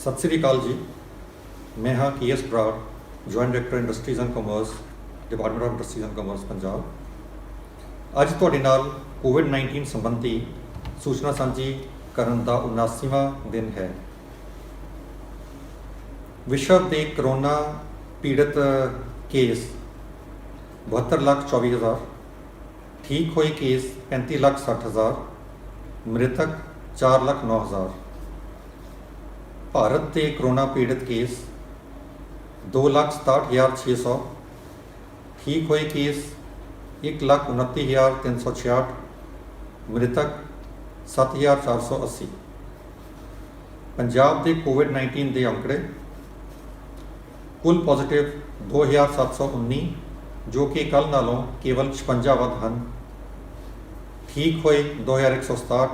सत श्री अकाल जी। मैं हाँ KS Brar, joint director industries and commerce, department of industries and commerce Punjab. ਅੱਜ ਤੁਹਾਡੇ ਨਾਲ कोविड-19 संबंधी सूचना ਸਾਂਝੀ ਕਰਨ ਦਾ 79ਵਾਂ दिन है। विश्व के करोना पीड़ित केस 72,24,000, ठीक हुए केस 35,60,000, मृतक 4,09,000। भारत के करोना पीड़ित केस 2,67,600, ठीक हुए केस 1,29,366, मृतक 7,480। पंजाब के कोविड-19 के आंकड़े कुल पॉजिटिव 2,719, जो कि कल नालों केवल 56 वध हैं। ठीक हुए 2,167,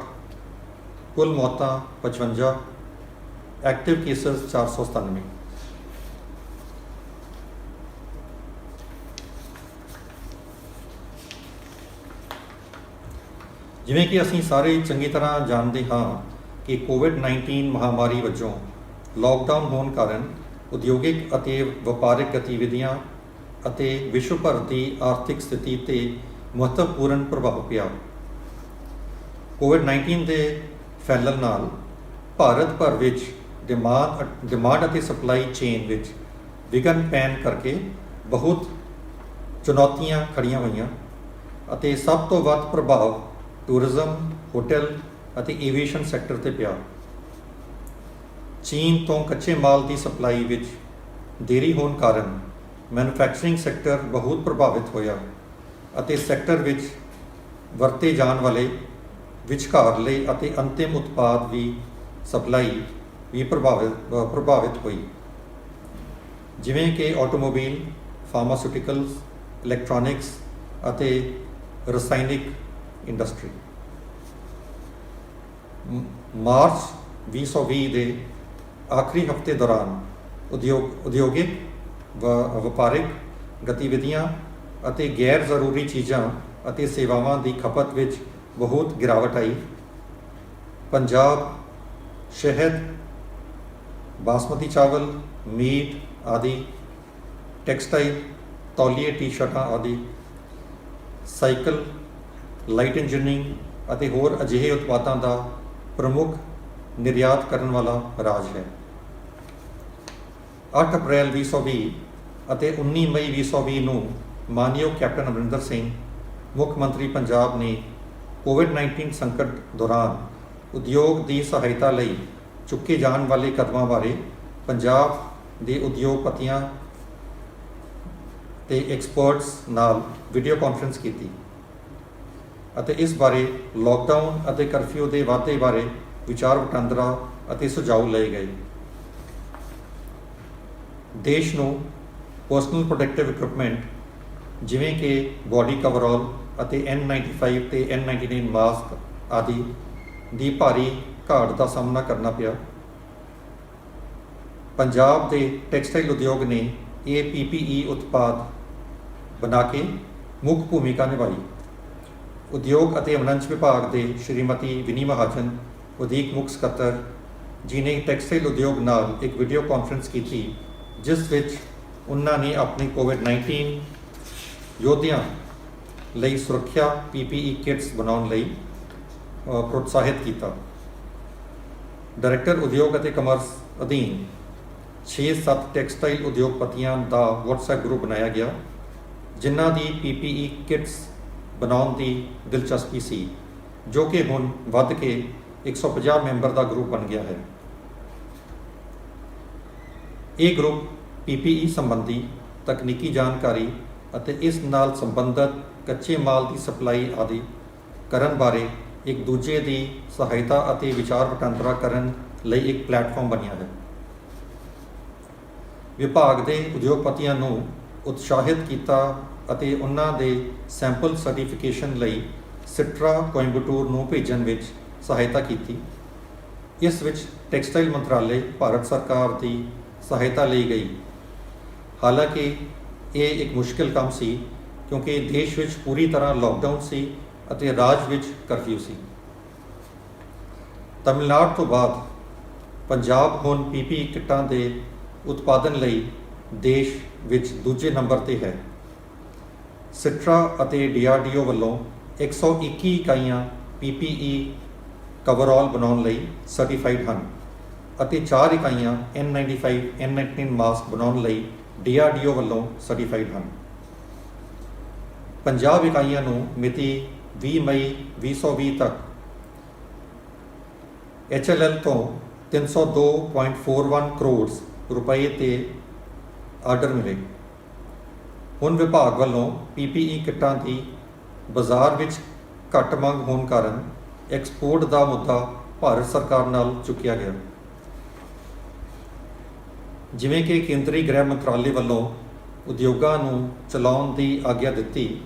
कुल मौतां 55, एक्टिव केसेस 497। जिवें कि असीं सारे चंगी तरह जानते हाँ कि कोविड-19 महामारी वजों लॉकडाउन होने कारण उद्योगिक ਅਤੇ ਵਪਾਰਿਕ गतिविधियां ਅਤੇ विश्व भर की आर्थिक स्थिति ते महत्वपूर्ण प्रभाव पिया। कोविड-19 के फैलण नाल भारत भर विच डिमांड ਅਤੇ सप्लाई चेन विच विघन पैन करके बहुत चुनौतियां खड़ियां होईयां ਅਤੇ सब तो वध प्रभाव टूरिज्म, होटल ਅਤੇ एविएशन सैक्टर ते पिया। चीन तो कच्चे माल की सप्लाई विच देरी होने कारण मैन्युफैक्चरिंग सैक्टर बहुत प्रभावित होया ਅਤੇ सैक्टर विच वरते जाने वाले विचकारले ਅਤੇ अंतिम उत्पाद भी सप्लाई भी प्रभावित हुई, जिवें कि ऑटोमोबाइल, फार्मास्यूटिकल्स, इलैक्ट्रॉनिक्स ਅਤੇ रसायनिक इंडस्ट्री। मार्च 2020 के आखिरी हफ्ते दौरान उद्योगिक वपारिक गतिविधियां ਅਤੇ गैर जरूरी चीज़ां ਅਤੇ सेवावां की खपत विच बहुत गिरावट आई। पंजाब शहद, बासमती चावल, मीट आदि, टैक्सटाइल, तौलीए, टी शर्टां आदि, साइकिल, लाइट इंजीनियरिंग ਅਤੇ होर अजिहे उत्पादों का प्रमुख निर्यात करने वाला राज है। 8 अप्रैल 2020 ਅਤੇ 19 मई 2020 ਨੂੰ मानयोग कैप्टन अमरिंदर सिंह, मुख मंत्री पंजाब ने कोविड-19 संकट दौरान उद्योग की सहायता ਲਈ चुके जाने वाले कदमों बारे पंजाब के उद्योगपतियों ਤੇ एक्सपर्ट्स नाल वीडियो कॉन्फ्रेंस की ਅਤੇ इस बारे लॉकडाउन ਅਤੇ करफ्यू के वाधे बारे विचार वटांदरा ਅਤੇ सुझाव लए गए। देश ਨੂੰ पर्सनल प्रोटेक्टिव इक्विपमेंट जिवें कि बॉडी कवरऑल ਅਤੇ N95 ਤੇ N99 मास्क आदि की भारी घाट का सामना करना पिया। पंजाब के टैक्सटाइल उद्योग ने ये PPE उत्पाद बना के मुख्य भूमिका निभाई। उद्योग ਅਤੇ वाणिज्य विभाग के श्रीमती विनी महाजन, ਵਧੀਕ मुख ਸਕੱਤਰ जी ने टैक्सटाइल उद्योग नाल एक वीडियो कॉन्फ्रेंस की थी, जिस विच उन्होंने अपने कोविड-19 योद्धियां ਲਈ सुरक्षा PPE किट्स बनाने ਲਈ प्रोत्साहित किया। डायरैक्टर उद्योग ਅਤੇ कॉमर्स अधीन 6-7 टैक्सटाइल उद्योगपतियों का WhatsApp ग्रुप बनाया गया, जिन्हां दी PPE किट्स बनाने की दिलचस्पी सी, जो कि हुण वध के 150 मैंबर का ग्रुप बन गया है। ये ग्रुप PPE संबंधी तकनीकी जानकारी ਅਤੇ इस नाल संबंधित कच्चे माल की सप्लाई आदि करन बारे एक दूजे की सहायता ਅਤੇ विचार वटांदरा करन ਲਈ एक प्लेटफॉर्म बनिया है। विभाग के उद्योगपतियों ਨੂੰ उत्साहित किया ਅਤੇ उन्हां दे सैंपल सर्टिफिकेशन ਲਈ सिट्रा कोयंबटूर ਨੂੰ भेजण ਵਿੱਚ सहायता की। इस विच टैक्सटाइल मंत्रालय, भारत सरकार की सहायता ली गई। हालांकि ये एक मुश्किल काम सी, क्योंकि देश विच पूरी तरह लॉकडाउन सी ਅਤੇ राज विच करफ्यू सी। तमिलनाडु तो बाद ਪੰਜਾਬ ਹੁਣ ਪੀਪੀਈ ਕਿੱਟਾਂ ਦੇ ਉਤਪਾਦਨ ਲਈ ਦੇਸ਼ ਵਿੱਚ ਦੂਜੇ ਨੰਬਰ ਤੇ ਹੈ। ਸਿਟਰਾ ਅਤੇ DRDO ਵੱਲੋਂ 121 ਇਕਾਈਆਂ PPE ਕਵਰਆਲ ਬਣਾਉਣ ਲਈ ਸਰਟੀਫਾਈਡ ਹਨ ਅਤੇ 4 ਇਕਾਈਆਂ N95 N99 ਮਾਸਕ ਬਣਾਉਣ ਲਈ DRDO ਵੱਲੋਂ ਸਰਟੀਫਾਈਡ ਹਨ। 50 ਇਕਾਈਆਂ ਨੂੰ ਮਿਤੀ 20 ਮਈ 2020 ਤੱਕ HLL ਤੋਂ 302.41 ਕਰੋੜ ਰੁਪਏ ਤੇ ਆਰਡਰ ਮਿਲੇ। ਹੁਣ ਵਿਭਾਗ ਵੱਲੋਂ PPE ਕਿੱਟਾਂ ਦੀ ਬਾਜ਼ਾਰ ਵਿੱਚ ਘੱਟ ਮੰਗ ਹੋਣ ਕਾਰਨ ਐਕਸਪੋਰਟ ਦਾ ਮੁੱਦਾ ਭਾਰਤ ਸਰਕਾਰ ਨਾਲ ਚੁੱਕਿਆ ਗਿਆ। ਜਿਵੇਂ ਕਿ ਕੇਂਦਰੀ ਗ੍ਰਹਿ ਮੰਤਰਾਲੇ ਵੱਲੋਂ ਉਦਯੋਗਾਂ ਨੂੰ ਚਲਾਉਣ ਦੀ ਆਗਿਆ ਦਿੱਤੀ,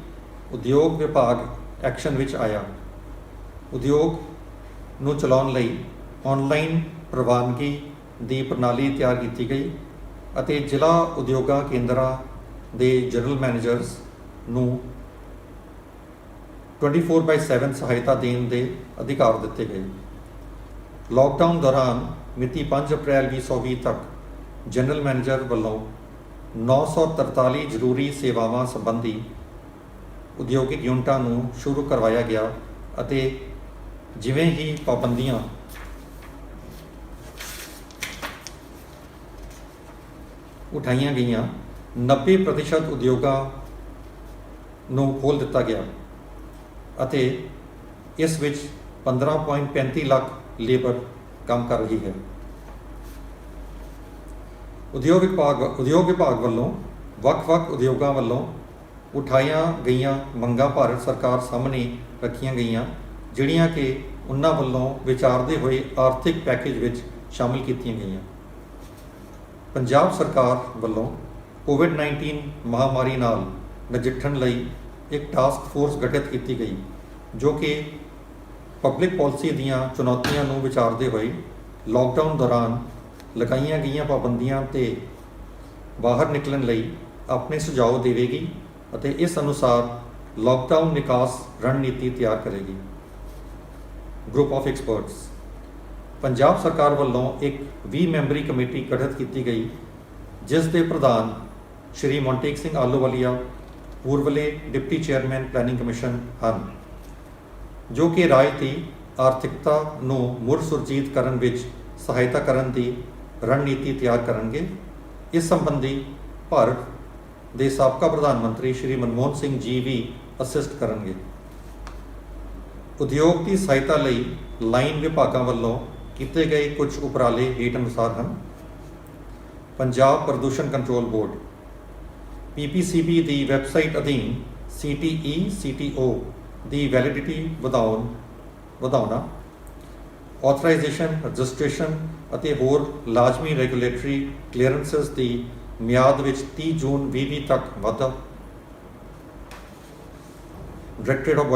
ਉਦਯੋਗ ਵਿਭਾਗ ਐਕਸ਼ਨ ਵਿੱਚ ਆਇਆ। ਉਦਯੋਗ ਨੂੰ ਚਲਾਉਣ ਲਈ ਆਨਲਾਈਨ ਪ੍ਰਵਾਨਗੀ ਦੀ ਪ੍ਰਣਾਲੀ ਤਿਆਰ ਕੀਤੀ ਗਈ ਅਤੇ ਜ਼ਿਲ੍ਹਾ ਉਦਯੋਗਾਂ ਕੇਂਦਰਾਂ ਦੇ ਜਨਰਲ ਮੈਨੇਜਰਸ ਨੂੰ 24/7 ਸਹਾਇਤਾ ਦੇਣ ਦੇ ਅਧਿਕਾਰ ਦਿੱਤੇ ਗਏ। ਲਾਕਡਾਊਨ ਦੌਰਾਨ ਮਿਤੀ 5 ਅਪ੍ਰੈਲ 2020 ਤੱਕ ਜਨਰਲ ਮੈਨੇਜਰ ਵੱਲੋਂ 943 ਜ਼ਰੂਰੀ ਸੇਵਾਵਾਂ ਸੰਬੰਧੀ ਉਦਯੋਗਿਕ ਯੂਨਿਟਾਂ ਨੂੰ ਸ਼ੁਰੂ ਕਰਵਾਇਆ ਗਿਆ ਅਤੇ ਜਿਵੇਂ ਹੀ ਪਾਬੰਦੀਆਂ ਉਠਾਈਆਂ ਗਈਆਂ, 90% ਉਦਯੋਗਾਂ ਨੂੰ ਖੋਲ੍ਹ ਦਿੱਤਾ ਗਿਆ ਅਤੇ ਇਸ ਵਿੱਚ 15.35 ਲੱਖ ਲੇਬਰ ਕੰਮ ਕਰ ਰਹੀ ਹੈ। ਉਦਯੋਗ ਵਿਭਾਗ ਵੱਲੋਂ ਵੱਖ-ਵੱਖ ਉਦਯੋਗਾਂ ਵੱਲੋਂ ਉਠਾਈਆਂ ਗਈਆਂ ਮੰਗਾਂ ਭਾਰਤ ਸਰਕਾਰ ਸਾਹਮਣੇ ਰੱਖੀਆਂ ਗਈਆਂ, ਜਿਹੜੀਆਂ ਕਿ ਉਹਨਾਂ ਵੱਲੋਂ ਵਿਚਾਰਦੇ ਹੋਏ ਆਰਥਿਕ ਪੈਕੇਜ ਵਿੱਚ ਸ਼ਾਮਿਲ ਕੀਤੀਆਂ ਗਈਆਂ। ਪੰਜਾਬ ਸਰਕਾਰ ਵੱਲੋਂ COVID-19 ਮਹਾਮਾਰੀ ਨਾਲ ਨਜਿੱਠਣ ਲਈ ਇੱਕ ਟਾਸਕ ਫੋਰਸ ਗਠਿਤ ਕੀਤੀ ਗਈ, ਜੋ ਕਿ ਪਬਲਿਕ ਪਾਲਿਸੀ ਦੀਆਂ ਚੁਣੌਤੀਆਂ ਨੂੰ ਵਿਚਾਰਦੇ ਹੋਏ ਲਾਕਡਾਊਨ ਦੌਰਾਨ ਲਗਾਈਆਂ ਗਈਆਂ ਪਾਬੰਦੀਆਂ ਤੇ ਬਾਹਰ ਨਿਕਲਣ ਲਈ ਆਪਣੇ ਸੁਝਾਅ ਦੇਵੇਗੀ ਅਤੇ ਇਸ ਅਨੁਸਾਰ ਲਾਕਡਾਊਨ ਨਿਕਾਸ ਰਣਨੀਤੀ ਤਿਆਰ ਕਰੇਗੀ। Group of experts. ਪੰਜਾਬ ਸਰਕਾਰ ਵੱਲੋਂ ਇੱਕ 20 ਮੈਂਬਰੀ ਕਮੇਟੀ ਗਠਿਤ ਕੀਤੀ ਗਈ, ਜਿਸ ਦੇ ਪ੍ਰਧਾਨ ਸ਼੍ਰੀ ਮੌਂਟੇਕ ਸਿੰਘ ਆਹਲੂਵਾਲੀਆ, ਪੂਰਬਲੇ ਡਿਪਟੀ ਚੇਅਰਮੈਨ ਪਲੈਨਿੰਗ ਕਮਿਸ਼ਨ ਹਨ, ਜੋ ਕਿ ਰਾਜ ਦੀ ਆਰਥਿਕਤਾ ਨੂੰ ਮੁੜ ਸੁਰਜੀਤ ਕਰਨ ਵਿੱਚ ਸਹਾਇਤਾ ਕਰਨ ਦੀ ਰਣਨੀਤੀ ਤਿਆਰ ਕਰਨਗੇ। ਇਸ ਸੰਬੰਧੀ ਭਾਰਤ ਦੇ ਸਾਬਕਾ ਪ੍ਰਧਾਨ ਮੰਤਰੀ ਸ਼੍ਰੀ ਮਨਮੋਹਨ ਸਿੰਘ ਜੀ ਵੀ ਅਸਿਸਟ ਕਰਨਗੇ। ਉਦਯੋਗ ਦੀ ਸਹਾਇਤਾ ਲਈ ਲਾਈਨ ਵਿਭਾਗਾਂ ਵੱਲੋਂ ਕੀਤੇ ਗਏ ਕੁਝ ਉਪਰਾਲੇ ਹੇਠ ਅਨੁਸਾਰ ਹਨ। ਪੰਜਾਬ ਪ੍ਰਦੂਸ਼ਣ ਕੰਟਰੋਲ ਬੋਰਡ PPCB ਦੀ ਵੈਬਸਾਈਟ ਅਧੀਨ CTE CTO ਦੀ ਵੈਲਿਡਿਟੀ ਵਧਾਉਣਾ, ਆਥੋਰਾਈਜੇਸ਼ਨ, ਰਜਿਸਟ੍ਰੇਸ਼ਨ ਅਤੇ ਹੋਰ ਲਾਜ਼ਮੀ ਰੈਗੂਲੇਟਰੀ ਕਲੀਅਰੈਂਸਸ ਦੀ ਮਿਆਦ ਵਿੱਚ 30 ਜੂਨ 2020 ਤੱਕ ਵਾਧਾ। ਡਾਇਰੈਕਟੋਰੇਟ ਆਫ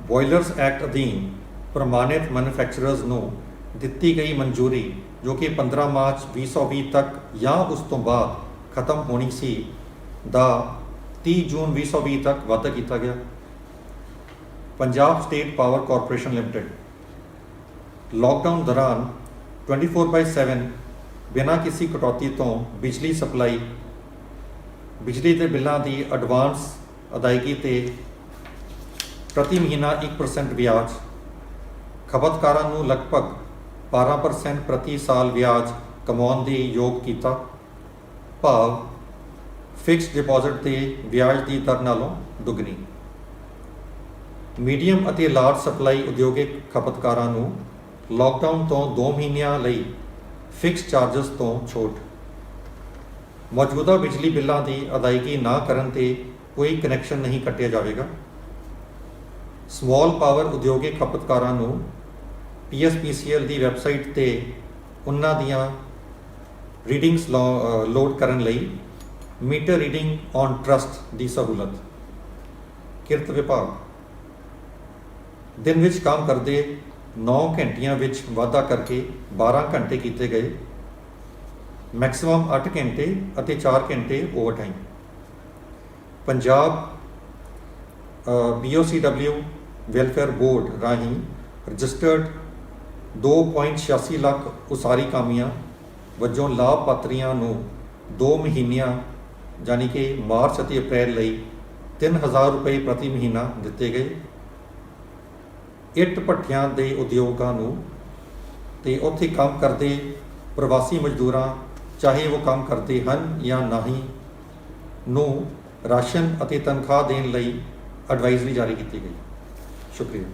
ਬਾਇਲਰਸ ਐਕਟ ਅਧੀਨ ਪ੍ਰਮਾਣਿਤ ਮੈਨੂਫੈਕਚਰਰਸ ਨੂੰ ਦਿੱਤੀ ਗਈ ਮਨਜ਼ੂਰੀ, ਜੋ ਕਿ 15 ਮਾਰਚ 2020 ਤੱਕ ਜਾਂ ਉਸ ਤੋਂ ਬਾਅਦ ਖਤਮ ਹੋਣੀ ਸੀ, ਦਾ 30 ਜੂਨ 2020 ਤੱਕ ਵਾਧਾ ਕੀਤਾ ਗਿਆ। Punjab state power corporation limited lockdown ਦੌਰਾਨ 24/7 ਬਿਨਾਂ ਕਿਸੇ ਕਟੌਤੀ ਤੋਂ ਬਿਜਲੀ ਸਪਲਾਈ, ਬਿਜਲੀ ਦੇ ਬਿੱਲਾਂ ਦੀ ਐਡਵਾਂਸ ਅਦਾਇਗੀ ਤੇ ਪ੍ਰਤੀ ਮਹੀਨਾ 1% ਵਿਆਜ, ਖਪਤਕਾਰਾਂ ਨੂੰ ਲਗਭਗ 12% ਪ੍ਰਤੀ ਸਾਲ ਵਿਆਜ ਕਮਾਉਣ ਦੇ ਯੋਗ ਕੀਤਾ, ਭਾਵ ਫਿਕਸਡ ਡਿਪਾਜ਼ਿਟ ਤੇ ਵਿਆਜ ਦੀ ਦਰ ਨਾਲੋਂ ਦੁੱਗਣੀ। ਮੀਡੀਅਮ ਅਤੇ ਲਾਰਜ ਸਪਲਾਈ ਉਦਯੋਗਿਕ ਖਪਤਕਾਰਾਂ ਨੂੰ ਲਾਕਡਾਊਨ ਤੋਂ 2 ਮਹੀਨਿਆਂ ਲਈ ਫਿਕਸਡ ਚਾਰਜਸ ਤੋਂ ਛੋਟ। ਮੌਜੂਦਾ ਬਿਜਲੀ ਬਿੱਲਾਂ ਦੀ ਅਦਾਇਗੀ ਨਾ ਕਰਨ ਤੇ ਕੋਈ ਕਨੈਕਸ਼ਨ ਨਹੀਂ ਕੱਟਿਆ ਜਾਵੇਗਾ। ਸਮਾਲ ਪਾਵਰ ਉਦਯੋਗਿਕ ਖਪਤਕਾਰਾਂ ਨੂੰ PSPCL ਦੀ ਵੈਬਸਾਈਟ ਤੇ ਉਹਨਾਂ ਦੀਆਂ ਰੀਡਿੰਗਸ ਲੋਡ ਕਰਨ ਲਈ ਮੀਟਰ ਰੀਡਿੰਗ ਔਨ ਟਰਸਟ ਦੀ ਸਹੂਲਤ। ਕਿਰਤ ਵਿਭਾਗ ਦਿਨ ਵਿੱਚ ਕੰਮ ਕਰਦੇ 9 ਘੰਟਿਆਂ ਵਿੱਚ ਵਾਧਾ ਕਰਕੇ 12 ਘੰਟੇ ਕੀਤੇ ਗਏ, ਮੈਕਸਿਮਮ 8 ਘੰਟੇ ਅਤੇ 4 ਘੰਟੇ overtime. Punjab BOCW welfare board ਰਾਹੀਂ ਰਜਿਸਟਰਡ 2.86 ਲੱਖ ਉਸਾਰੀ ਕਾਮਿਆਂ ਵਜੋਂ ਲਾਭਪਾਤਰੀਆਂ ਨੂੰ 2 ਮਹੀਨਿਆਂ ਯਾਨੀ ਕਿ ਮਾਰਚ ਅਤੇ ਅਪ੍ਰੈਲ ਲਈ 3000 ਰੁਪਏ ਪ੍ਰਤੀ ਮਹੀਨਾ ਦਿੱਤੇ ਗਏ। ਇੱਟ ਭੱਠਿਆਂ ਦੇ ਉਦਯੋਗਾਂ ਨੂੰ ਤੇ ਉੱਥੇ ਕੰਮ ਕਰਦੇ ਪ੍ਰਵਾਸੀ ਮਜ਼ਦੂਰਾਂ, ਚਾਹੇ ਉਹ ਕੰਮ ਕਰਦੇ ਹਨ ਜਾਂ ਨਹੀਂ, ਨੂੰ ਰਾਸ਼ਨ ਅਤੇ ਤਨਖਾਹ ਦੇਣ ਲਈ ਐਡਵਾਈਜ਼ਰੀ ਜਾਰੀ ਕੀਤੀ ਗਈ। ਸ਼ੁਕਰੀਆ।